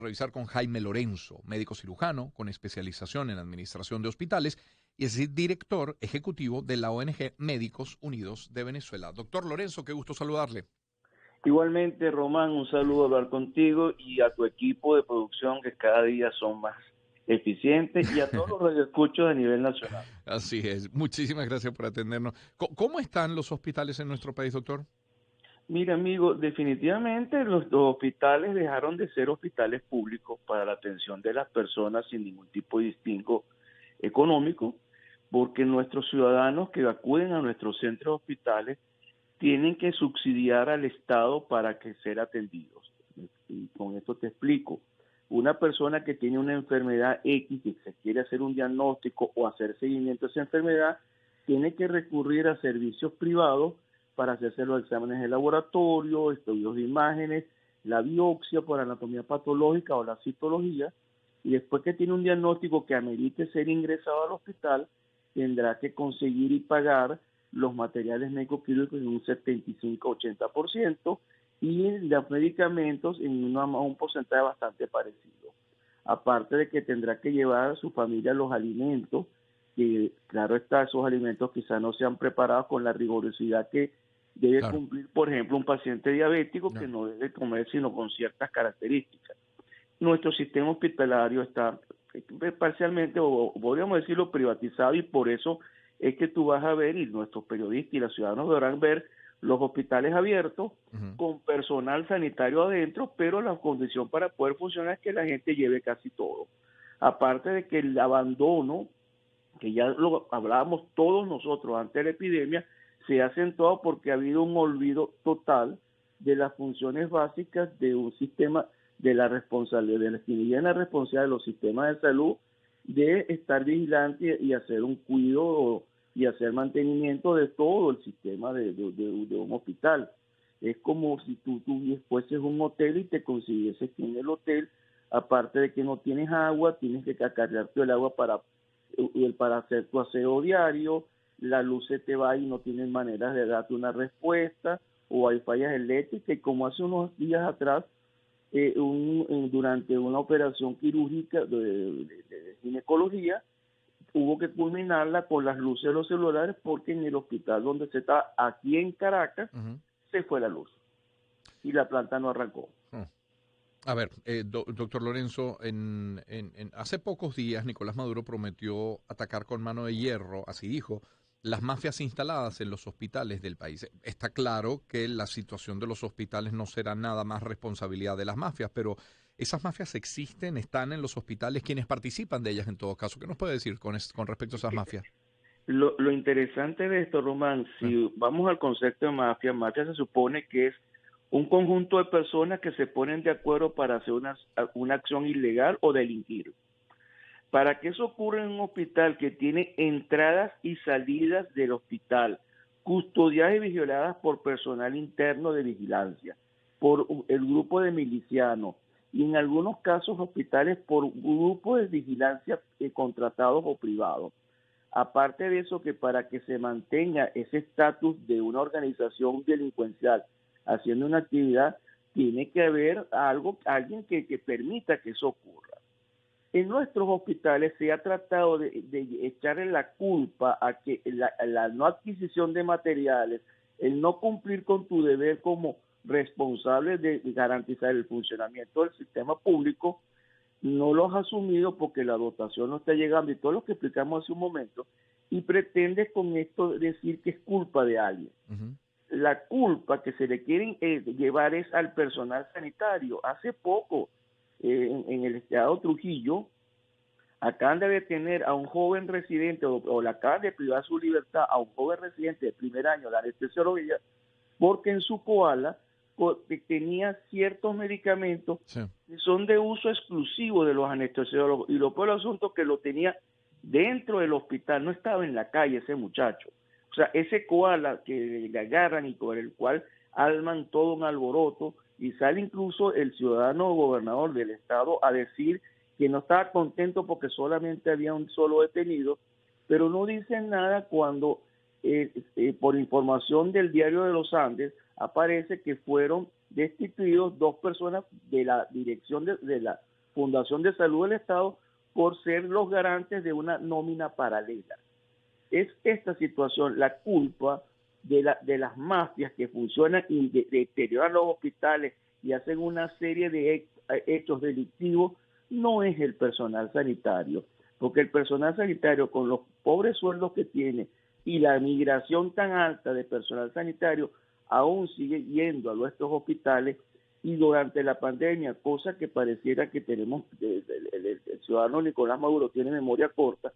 revisar con Jaime Lorenzo, médico cirujano con especialización en administración de hospitales y es director ejecutivo de la ONG Médicos Unidos de Venezuela. Doctor Lorenzo, qué gusto saludarle. Igualmente, Román, un saludo hablar contigo y a tu equipo de producción que cada día son más eficientes y a todos los radioescuchos a nivel nacional. Así es. Muchísimas gracias por atendernos. ¿Cómo están los hospitales en nuestro país, doctor? Mira, amigo, definitivamente los hospitales dejaron de ser hospitales públicos para la atención de las personas sin ningún tipo de distingo económico, porque nuestros ciudadanos que acuden a nuestros centros hospitales tienen que subsidiar al Estado para que ser atendidos. Y con esto te explico. Una persona que tiene una enfermedad X y se quiere hacer un diagnóstico o hacer seguimiento a esa enfermedad, tiene que recurrir a servicios privados para hacerse los exámenes de laboratorio, estudios de imágenes, la biopsia por anatomía patológica o la citología, y después que tiene un diagnóstico que amerite ser ingresado al hospital, tendrá que conseguir y pagar los materiales médico-quirúrgicos en un 75-80% y los medicamentos en un porcentaje bastante parecido. Aparte de que tendrá que llevar a su familia los alimentos, que claro está, esos alimentos quizás no sean preparados con la rigurosidad que debe Claro. cumplir, por ejemplo, un paciente diabético que No. no debe comer sino con ciertas características. Nuestro sistema hospitalario está parcialmente, o podríamos decirlo, privatizado, y por eso es que tú vas a ver, y nuestros periodistas y los ciudadanos deberán ver, los hospitales abiertos Ujú. con personal sanitario adentro, pero la condición para poder funcionar es que la gente lleve casi todo. Aparte de que el abandono, que ya lo hablábamos todos nosotros antes de la epidemia, se ha acentuado porque ha habido un olvido total de las funciones básicas de un sistema, de la responsabilidad, de la quien responsabilidad de los sistemas de salud, de estar vigilante y hacer un cuidado y hacer mantenimiento de todo el sistema de un hospital. Es como si tú fueses un hotel y te consiguieses que en el hotel, aparte de que no tienes agua, tienes que acarrearte el agua para hacer tu aseo diario, la luz se te va y no tienes maneras de darte una respuesta, o hay fallas eléctricas, y como hace unos días atrás, durante una operación quirúrgica de ginecología, hubo que culminarla con las luces de los celulares porque en el hospital donde se está, aquí en Caracas, Ujú. se fue la luz y la planta no arrancó. Oh. A ver, doctor Lorenzo, hace pocos días Nicolás Maduro prometió atacar con mano de hierro, así dijo, las mafias instaladas en los hospitales del país. Está claro que la situación de los hospitales no será nada más responsabilidad de las mafias, pero esas mafias existen, están en los hospitales, quienes participan de ellas en todo caso. ¿Qué nos puede decir con respecto a esas mafias? Lo interesante de esto, Román, si vamos al concepto de mafia, mafia se supone que es un conjunto de personas que se ponen de acuerdo para hacer una acción ilegal o delinquir. Para que eso ocurra en un hospital que tiene entradas y salidas del hospital, custodiadas y vigiladas por personal interno de vigilancia, por el grupo de milicianos, y en algunos casos hospitales por grupos de vigilancia contratados o privados. Aparte de eso, que para que se mantenga ese estatus de una organización delincuencial haciendo una actividad, tiene que haber alguien que permita que eso ocurra. En nuestros hospitales se ha tratado de echarle la culpa a que la no adquisición de materiales, el no cumplir con tu deber como responsable de garantizar el funcionamiento del sistema público, no lo has asumido porque la dotación no está llegando y todo lo que explicamos hace un momento, y pretendes con esto decir que es culpa de alguien. Ujú. La culpa que se le quieren llevar es al personal sanitario. Hace poco, en el estado Trujillo, acaban de detener a un joven residente, o le acaban de privar su libertad a un joven residente de primer año de anestesiología, porque en su koala tenía ciertos medicamentos Sí. que son de uso exclusivo de los anestesiólogos, y lo peor del asunto es que lo tenía dentro del hospital, no estaba en la calle ese muchacho. O sea, ese koala que le agarran y con el cual arman todo un alboroto, y sale incluso el ciudadano gobernador del estado a decir que no estaba contento porque solamente había un solo detenido, pero no dicen nada cuando por información del Diario de los Andes aparece que fueron destituidos dos personas de la dirección de la Fundación de Salud del Estado por ser los garantes de una nómina paralela. Es esta situación la culpa de las mafias que funcionan y deterioran los hospitales y hacen una serie de hechos delictivos. No es el personal sanitario, porque el personal sanitario, con los pobres sueldos que tiene y la migración tan alta de personal sanitario, aún sigue yendo a nuestros hospitales. Y durante la pandemia, cosa que pareciera que tenemos, el ciudadano Nicolás Maduro tiene memoria corta,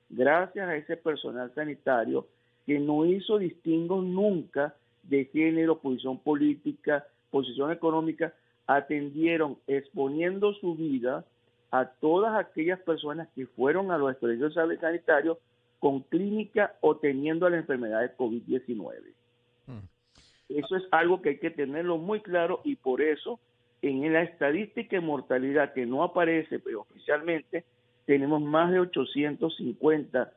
gracias a ese personal sanitario que no hizo distingos nunca de género, posición política, posición económica, atendieron exponiendo su vida a todas aquellas personas que fueron a los servicios sanitarios con clínica o teniendo la enfermedad de COVID-19. Eso es algo que hay que tenerlo muy claro, y por eso en la estadística de mortalidad que no aparece pero oficialmente tenemos más de 850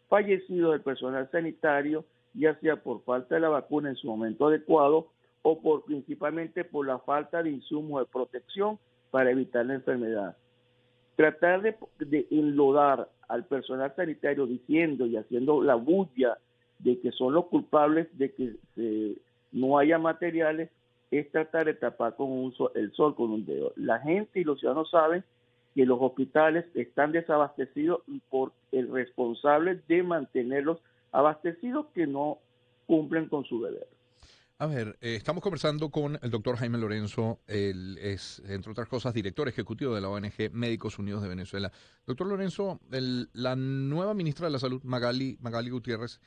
fallecidos del personal sanitario, ya sea por falta de la vacuna en su momento adecuado o principalmente por la falta de insumos de protección para evitar la enfermedad. Tratar de enlodar al personal sanitario diciendo y haciendo la bulla de que son los culpables de que no haya materiales, es tratar de tapar con el sol con un dedo. La gente y los ciudadanos saben que los hospitales están desabastecidos por el responsable de mantenerlos abastecidos, que no cumplen con su deber. A ver, estamos conversando con el doctor Jaime Lorenzo. Él es, entre otras cosas, director ejecutivo de la ONG Médicos Unidos de Venezuela. Doctor Lorenzo, la nueva ministra de la Salud, Magali Gutiérrez,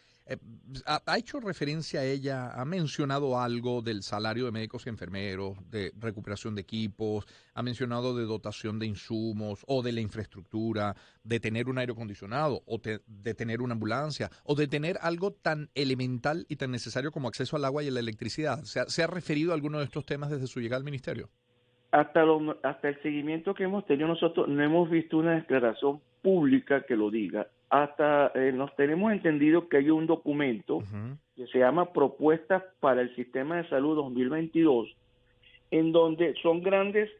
ha hecho referencia a ella, ha mencionado algo del salario de médicos y enfermeros, de recuperación de equipos, ha mencionado de dotación de insumos o de la infraestructura, de tener un aire acondicionado o de tener una ambulancia o de tener algo tan elemental y tan necesario como acceso al agua y a la electricidad. ¿Se ha referido a alguno de estos temas desde su llegada al ministerio? Hasta el seguimiento que hemos tenido nosotros, no hemos visto una declaración pública que lo diga. Hasta nos tenemos entendido que hay un documento que se llama Propuestas para el Sistema de Salud 2022, en donde son grandes,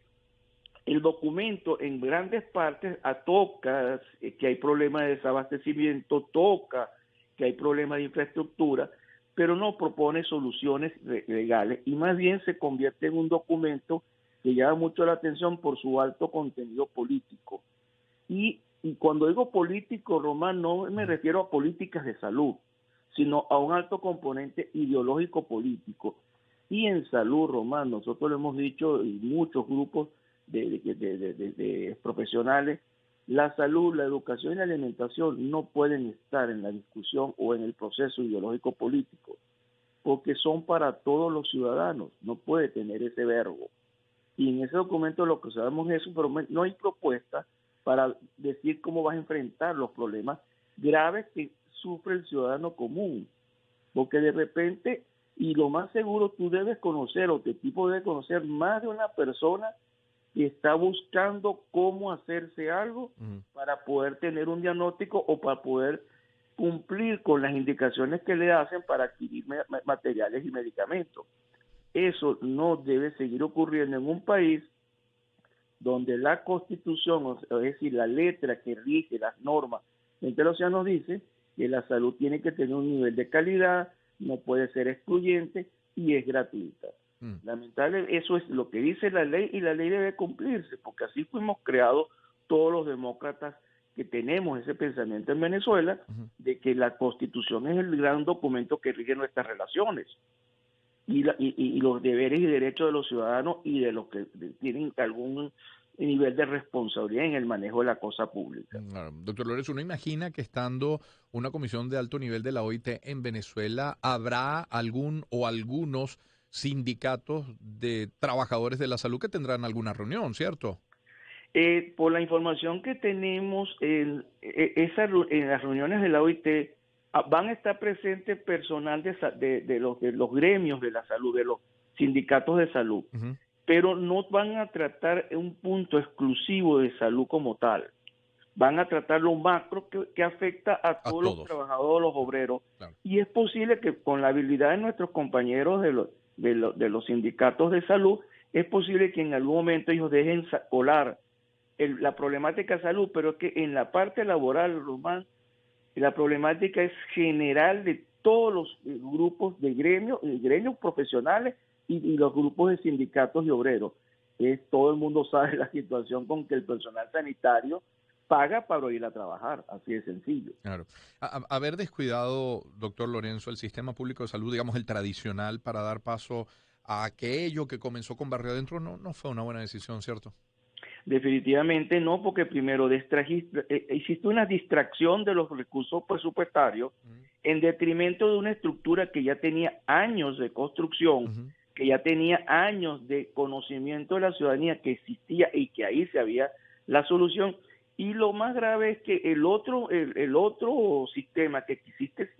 el documento en grandes partes toca que hay problemas de desabastecimiento, toca que hay problemas de infraestructura, pero no propone soluciones legales, y más bien se convierte en un documento que llama mucho la atención por su alto contenido político. Y cuando digo político, Román, no me refiero a políticas de salud, sino a un alto componente ideológico político. Y en salud, Román, nosotros lo hemos dicho, y muchos grupos de profesionales, la salud, la educación y la alimentación no pueden estar en la discusión o en el proceso ideológico político, porque son para todos los ciudadanos, no puede tener ese verbo. Y en ese documento lo que sabemos es, pero no hay propuesta para decir cómo vas a enfrentar los problemas graves que sufre el ciudadano común. Porque de repente, y lo más seguro, tú debes conocer, o tu equipo debe conocer más de una persona que está buscando cómo hacerse algo para poder tener un diagnóstico o para poder cumplir con las indicaciones que le hacen para adquirir materiales y medicamentos. Eso no debe seguir ocurriendo en un país donde la Constitución, es decir, la letra que rige las normas entre los ciudadanos, dice que la salud tiene que tener un nivel de calidad, no puede ser excluyente y es gratuita. Lamentable, eso es lo que dice la ley, y la ley debe cumplirse, porque así fuimos creados todos los demócratas que tenemos ese pensamiento en Venezuela, de que la Constitución es el gran documento que rige nuestras relaciones. Y los deberes y derechos de los ciudadanos y de los que tienen algún nivel de responsabilidad en el manejo de la cosa pública. Claro. Doctor Lorenzo, uno imagina que estando una comisión de alto nivel de la OIT en Venezuela, ¿habrá algún o algunos sindicatos de trabajadores de la salud que tendrán alguna reunión, cierto? Por la información que tenemos, en las reuniones de la OIT, van a estar presentes personal de los gremios de la salud, de los sindicatos de salud, pero no van a tratar un punto exclusivo de salud como tal. Van a tratar lo macro que afecta a todos los trabajadores, los obreros, claro. Y es posible que con la habilidad de nuestros compañeros de los sindicatos de salud, es posible que en algún momento ellos dejen colar la problemática de salud, pero es que en la parte laboral, Román, la problemática es general de todos los grupos de gremios profesionales y los grupos de sindicatos y obreros. Todo el mundo sabe la situación con que el personal sanitario paga para ir a trabajar, así de sencillo. Claro. Haber descuidado, doctor Lorenzo, el sistema público de salud, digamos el tradicional, para dar paso a aquello que comenzó con Barrio Adentro, no fue una buena decisión, ¿cierto? Definitivamente no, porque primero existe una distracción de los recursos presupuestarios en detrimento de una estructura que ya tenía años de construcción, que ya tenía años de conocimiento de la ciudadanía que existía y que ahí se había la solución. Y lo más grave es que el otro sistema que quisiste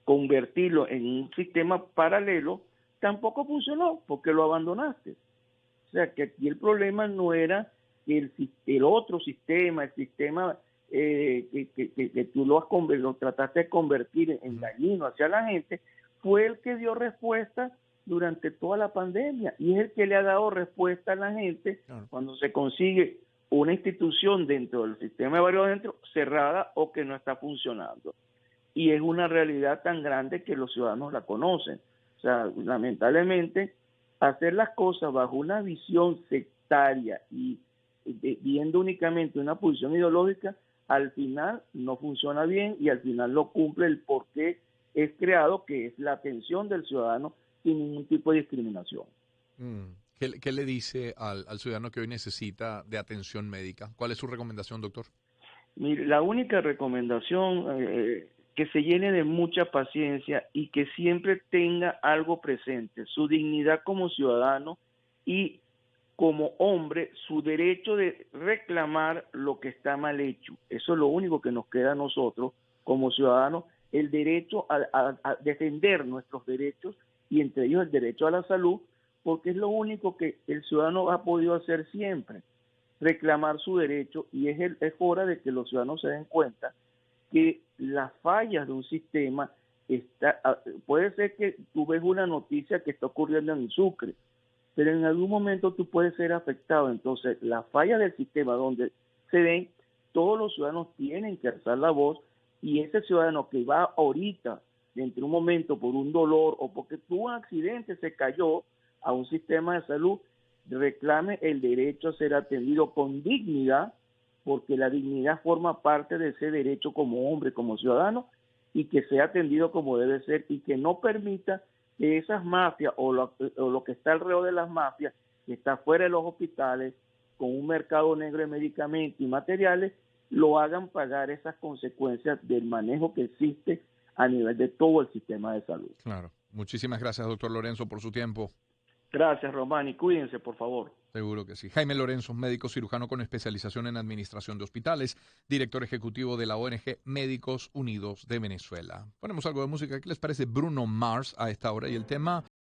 convertirlo en un sistema paralelo tampoco funcionó porque lo abandonaste. O sea que aquí el problema no era el otro sistema, el sistema que tú lo trataste de convertir en dañino hacia la gente, fue el que dio respuesta durante toda la pandemia y es el que le ha dado respuesta a la gente cuando se consigue una institución dentro del sistema de Barrio Adentro cerrada o que no está funcionando. Y es una realidad tan grande que los ciudadanos la conocen. O sea, lamentablemente, hacer las cosas bajo una visión sectaria y viendo únicamente una posición ideológica, al final no funciona bien y al final no cumple el por qué es creado, que es la atención del ciudadano sin ningún tipo de discriminación. ¿Qué le dice al ciudadano que hoy necesita de atención médica? ¿Cuál es su recomendación, doctor? Mire, la única recomendación, que se llene de mucha paciencia y que siempre tenga algo presente, su dignidad como ciudadano y como hombre, su derecho de reclamar lo que está mal hecho. Eso es lo único que nos queda a nosotros como ciudadanos, el derecho a defender nuestros derechos y entre ellos el derecho a la salud, porque es lo único que el ciudadano ha podido hacer siempre, reclamar su derecho, y es hora de que los ciudadanos se den cuenta que las fallas de un sistema puede ser que tú ves una noticia que está ocurriendo en Sucre, pero en algún momento tú puedes ser afectado. Entonces, las fallas del sistema donde se ven, todos los ciudadanos tienen que alzar la voz, y ese ciudadano que va ahorita, dentro de un momento, por un dolor o porque tuvo un accidente, se cayó a un sistema de salud, reclame el derecho a ser atendido con dignidad, porque la dignidad forma parte de ese derecho como hombre, como ciudadano, y que sea atendido como debe ser y que no permita que esas mafias o lo que está alrededor de las mafias, que está fuera de los hospitales, con un mercado negro de medicamentos y materiales, lo hagan pagar esas consecuencias del manejo que existe a nivel de todo el sistema de salud. Claro. Muchísimas gracias, doctor Lorenzo, por su tiempo. Gracias, Román, y cuídense, por favor. Seguro que sí. Jaime Lorenzo, médico cirujano con especialización en administración de hospitales, director ejecutivo de la ONG Médicos Unidos de Venezuela. Ponemos algo de música. ¿Qué les parece Bruno Mars a esta hora? Y el tema